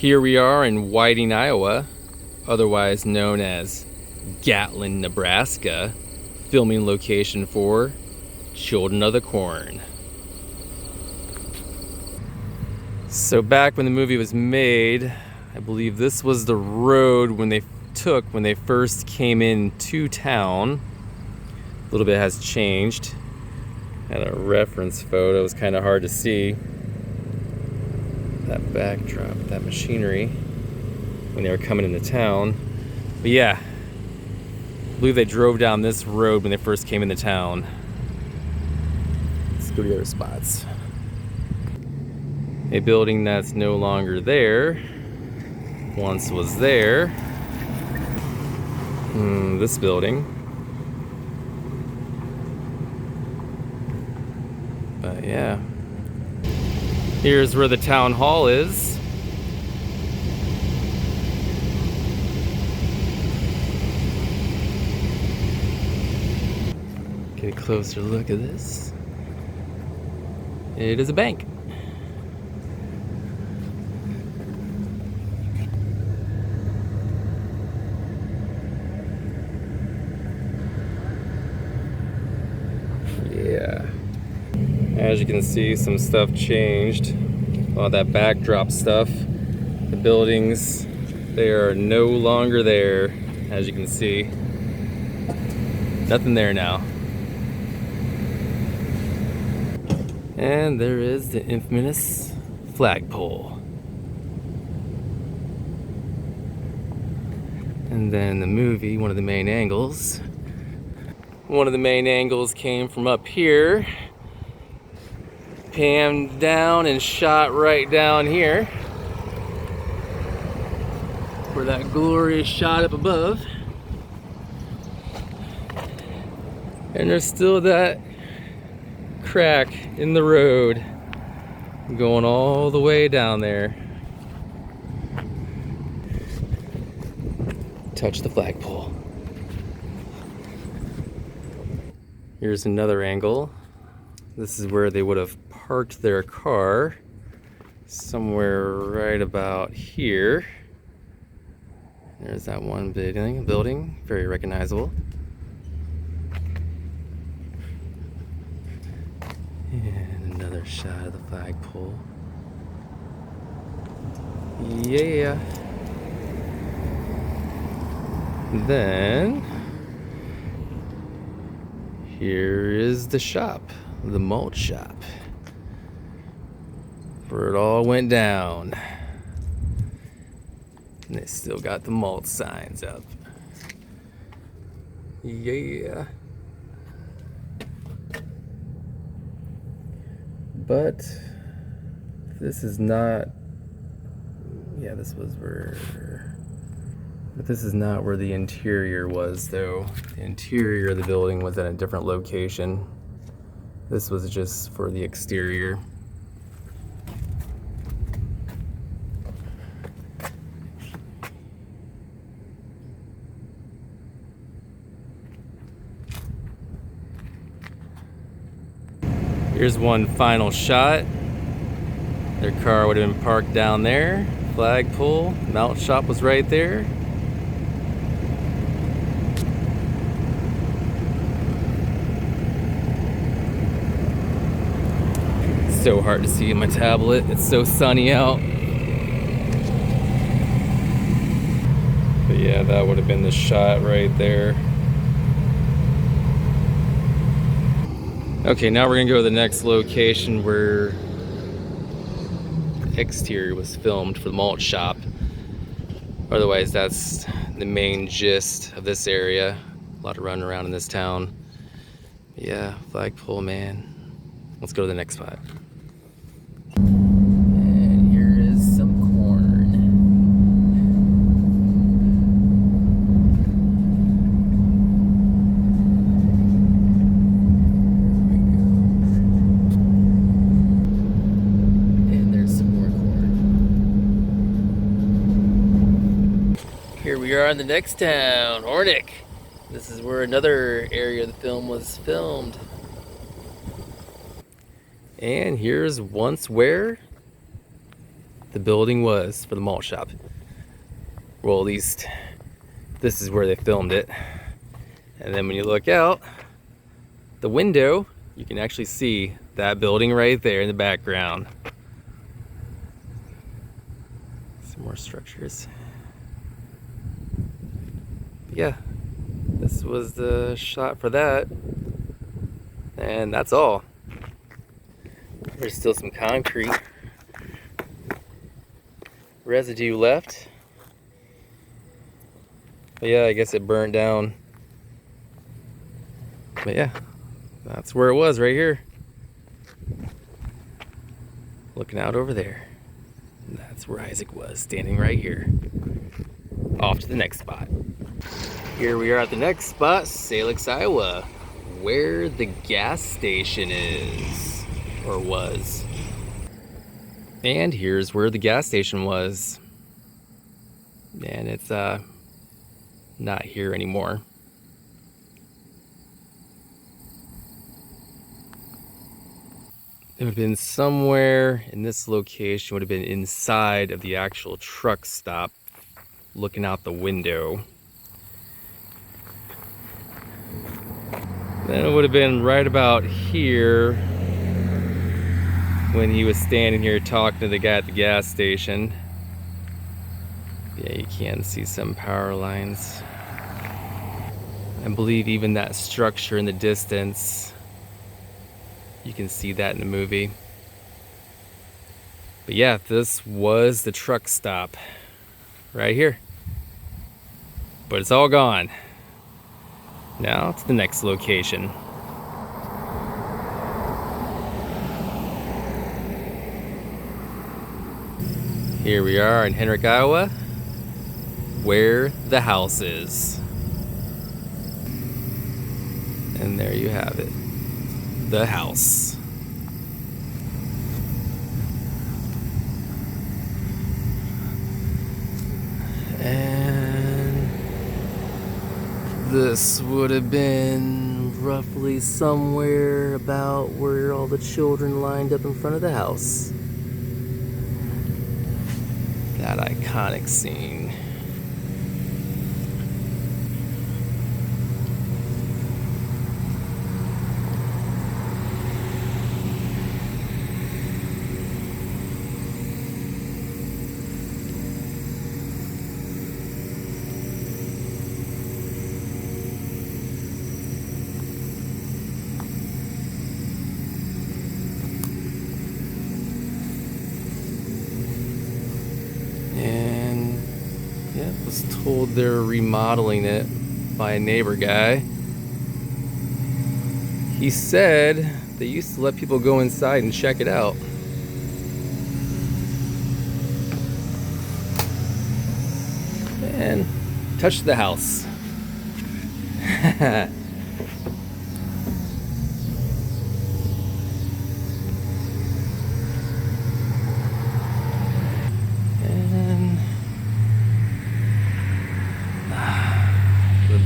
Here we are in Whiting, Iowa, otherwise known as Gatlin, Nebraska, filming location for Children of the Corn. So back when the movie was made, I believe this was the road when they first came into town. A little bit has changed. Had a reference photo, it was kind of hard to see. That backdrop, that machinery, when they were coming into town. But yeah, I believe they drove down this road when they first came into town. Let's go to the other spots. A building that's no longer there, once was there. This building. But yeah. Here's where the town hall is. Get a closer look at this. It is a bank. Yeah. As you can see, some stuff changed. All that backdrop stuff. The buildings, they are no longer there, as you can see. Nothing there now. And there is the infamous flagpole. And then the movie, one of the main angles. One of the main angles came from up here. Panned down and shot right down here. For that glorious shot up above. And there's still that crack in the road going all the way down there. Touch the flagpole. Here's another angle. This is where they would have parked their car, somewhere right about here. There's that one building, very recognizable. And another shot of the flagpole. Yeah. Then here is the shop, the malt shop, where it all went down. And they still got the malt signs up. Yeah. But this is not, yeah, this was where, but this is not where the interior was though. The interior of the building was at a different location. This was just for the exterior. Here's one final shot. Their car would have been parked down there. Flagpole, malt shop was right there. It's so hard to see in my tablet. It's so sunny out. But yeah, that would have been the shot right there. Okay, now we're gonna go to the next location where the exterior was filmed for the malt shop. Otherwise, that's the main gist of this area. A lot of running around in this town. Yeah, flagpole, man. Let's go to the next spot. And here is some corn. Here we are in the next town, Ornick. This is where another area of the film was filmed. And here's once where the building was for the malt shop. Well, at least this is where they filmed it. And then when you look out the window, you can actually see that building right there in the background. Some more structures. But yeah, this was the shot for that. And that's all. There's still some concrete residue left. But yeah, I guess it burned down. But yeah, that's where it was, right here. Looking out over there. And that's where Isaac was, standing right here. Off to the next spot. Here we are at the next spot, Salix, Iowa, where the gas station is, or was. And here's where the gas station was. And it's not here anymore. It would have been somewhere in this location, would have been inside of the actual truck stop, looking out the window. Then it would have been right about here when he was standing here talking to the guy at the gas station. Yeah, you can see some power lines. I believe even that structure in the distance, you can see that in the movie. But yeah, this was the truck stop right here. But it's all gone. Now to the next location. Here we are in Hornick, Iowa, where the house is. And there you have it, the house. And this would have been roughly somewhere about where all the children lined up in front of the house. That iconic scene. Was told they're remodeling it by a neighbor guy. He said they used to let people go inside and check it out. And touch the house.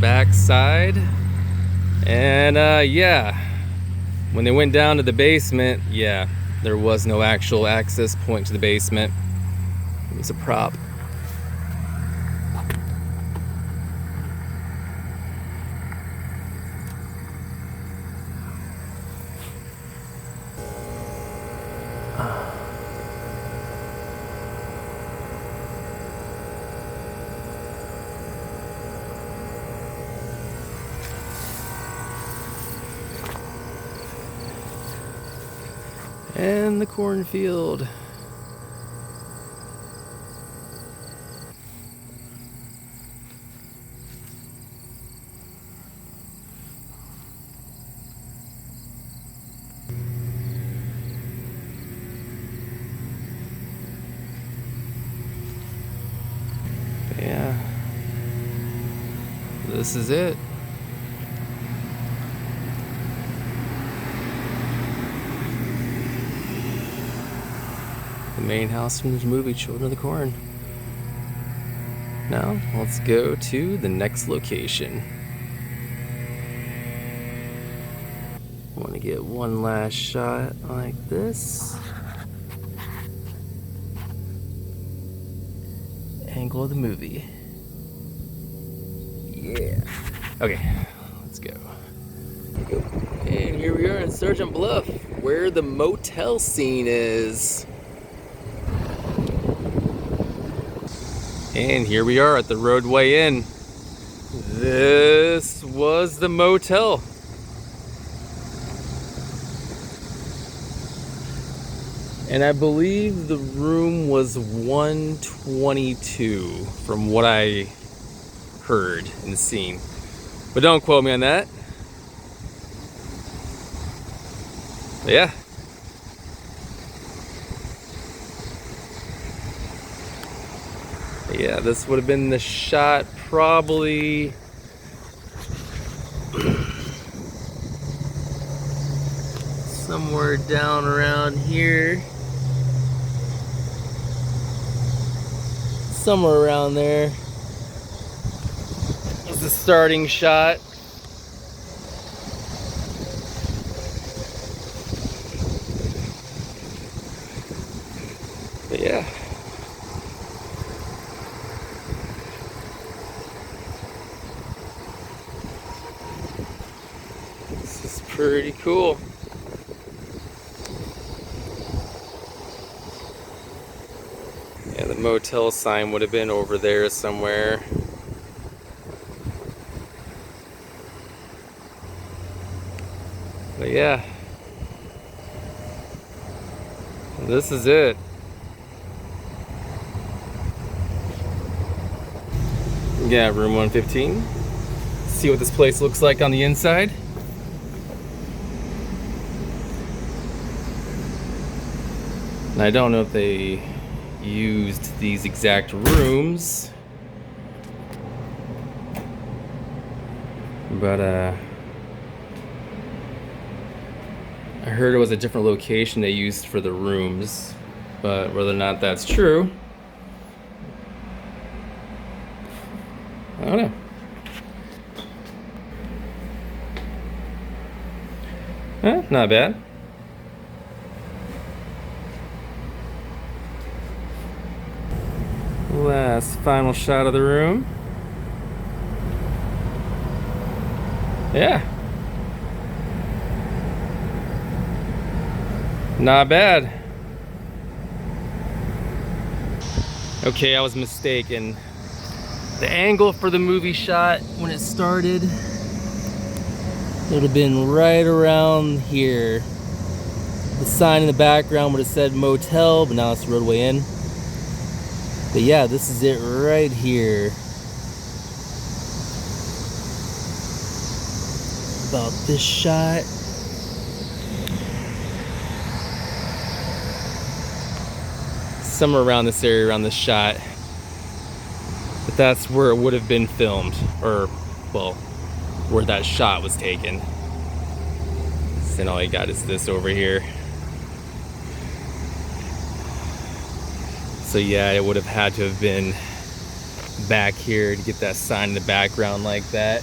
Back side, and yeah, when they went down to the basement, yeah, there was no actual access point to the basement. It was a prop. And the cornfield. Yeah. This is it. The main house from the movie Children of the Corn. Now, let's go to the next location. I want to get one last shot like this. angle of the movie. Yeah. Okay, let's go. And here we are in Sergeant Bluff, where the motel scene is. And here we are at the Rodeway Inn. This was the motel. And I believe the room was 122 from what I heard and seen. But don't quote me on that. But yeah. Yeah, this would have been the shot probably somewhere down around here. Somewhere around there was the starting shot. But yeah. This is pretty cool. Yeah, the motel sign would have been over there somewhere. But yeah, this is it. Yeah, room 115. See what this place looks like on the inside. And I don't know if they used these exact rooms, but I heard it was a different location they used for the rooms, but whether or not that's true, I don't know. Not bad. Last final shot of the room. Yeah. Not bad. Okay, I was mistaken. The angle for the movie shot when it started, it would have been right around here. The sign in the background would have said motel, but now it's Rodeway Inn. But yeah, this is it right here. About this shot. Somewhere around this area, around this shot. But that's where it would have been filmed, or, well, where that shot was taken. And all you got is this over here. So yeah, it would have had to have been back here to get that sign in the background like that.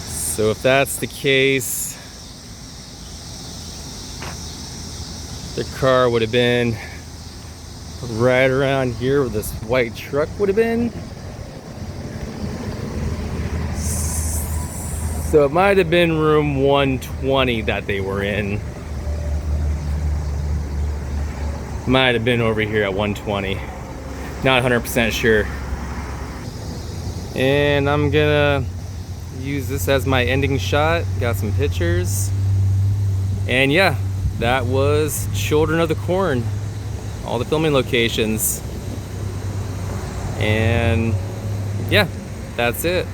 So if that's the case, the car would have been right around here where this white truck would have been. So it might have been room 120 that they were in. Might have been over here at 120. Not 100% sure. And I'm gonna use this as my ending shot. Got some pictures. And yeah, that was Children of the Corn. All the filming locations. And yeah, that's it.